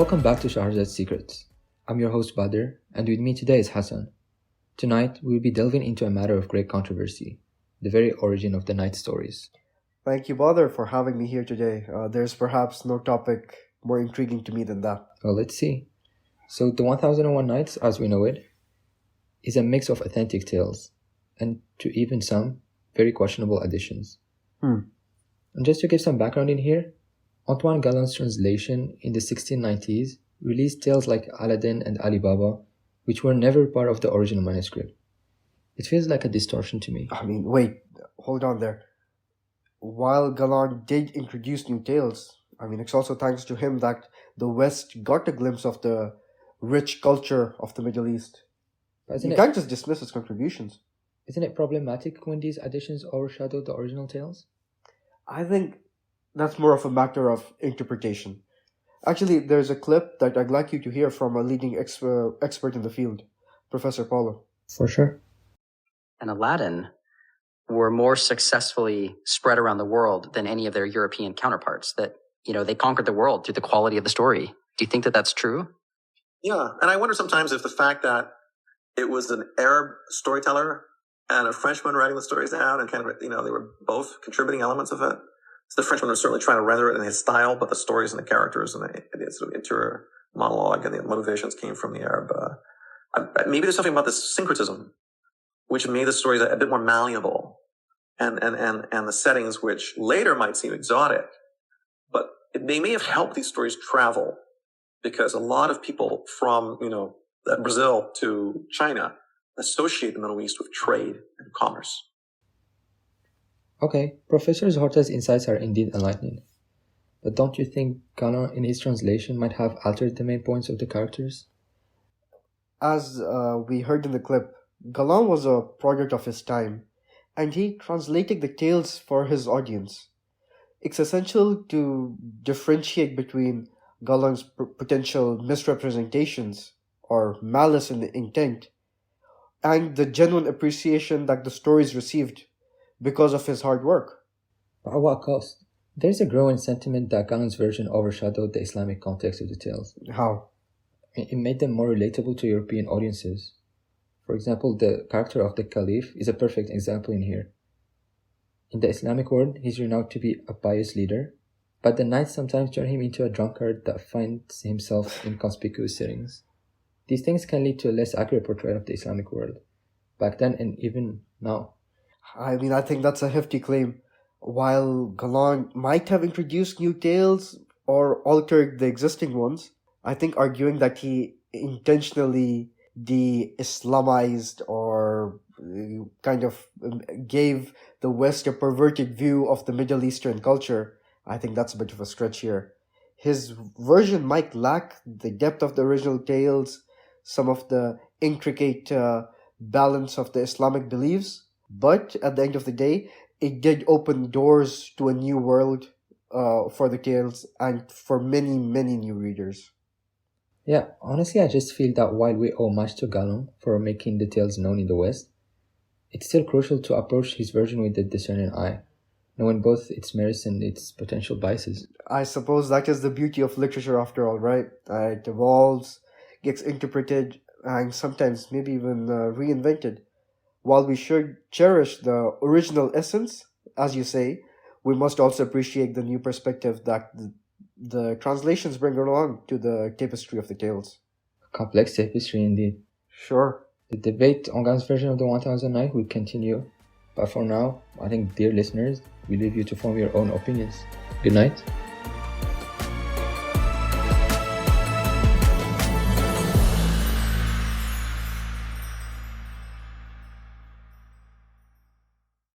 Welcome back to Shahrazad's Secrets. I'm your host Badr, and with me today is Hassan. Tonight, we will be delving into a matter of great controversy, the very origin of the night stories. Thank you, Badr, for having me here today. There's perhaps no topic more intriguing to me than that. Well, let's see. So, the 1001 Nights, as we know it, is a mix of authentic tales, and to even some, very questionable additions. Hmm. And just to give some background in here, Antoine Galland's translation in the 1690s released tales like Aladdin and Ali Baba, which were never part of the original manuscript. It feels like a distortion to me. Wait, hold on there. While Galland did introduce new tales, it's also thanks to him that the West got a glimpse of the rich culture of the Middle East. You can't just dismiss his contributions. Isn't it problematic when these additions overshadow the original tales? I think that's more of a matter of interpretation. Actually, there's a clip that I'd like you to hear from a leading expert in the field, Professor Paulo. For sure. And Aladdin were more successfully spread around the world than any of their European counterparts, that, they conquered the world through the quality of the story. Do you think that that's true? Yeah, and I wonder sometimes if the fact that it was an Arab storyteller and a Frenchman writing the stories down and they were both contributing elements of it. So the Frenchman was certainly trying to render it in his style, but the stories and the characters and the sort of interior monologue and the motivations came from the Arab. Maybe there's something about this syncretism, which made the stories a bit more malleable, and the settings, which later might seem exotic, but they may have helped these stories travel, because a lot of people from Brazil to China associate the Middle East with trade and commerce. Okay, Professor Horta's insights are indeed enlightening. But don't you think Galland in his translation might have altered the main points of the characters? As we heard in the clip, Galland was a product of his time, and he translated the tales for his audience. It's essential to differentiate between Galland's potential misrepresentations or malice in the intent and the genuine appreciation that the stories received because of his hard work. But at what cost? There's a growing sentiment that Galland's version overshadowed the Islamic context of the tales. How? It made them more relatable to European audiences. For example, the character of the Caliph is a perfect example in here. In the Islamic world, he's renowned to be a pious leader, but the knights sometimes turn him into a drunkard that finds himself in conspicuous settings. These things can lead to a less accurate portrayal of the Islamic world, back then and even now. I think that's a hefty claim. While Galland might have introduced new tales or altered the existing ones, I think arguing that he intentionally de-Islamized or gave the West a perverted view of the Middle Eastern culture, I think that's a bit of a stretch here. His version might lack the depth of the original tales, some of the intricate balance of the Islamic beliefs, but at the end of the day, it did open doors to a new world for the tales and for many, many new readers. Yeah, honestly, I just feel that while we owe much to Galland for making the tales known in the West, it's still crucial to approach his version with a discerning eye, knowing both its merits and its potential biases. I suppose that is the beauty of literature after all, right? It evolves, gets interpreted, and sometimes maybe even reinvented. While we should cherish the original essence, as you say, we must also appreciate the new perspective that the translations bring along to the tapestry of the tales. Complex tapestry indeed. Sure. The debate on Galland's version of the 1000 Nights will continue, but for now, I think, dear listeners, we leave you to form your own opinions. Good night.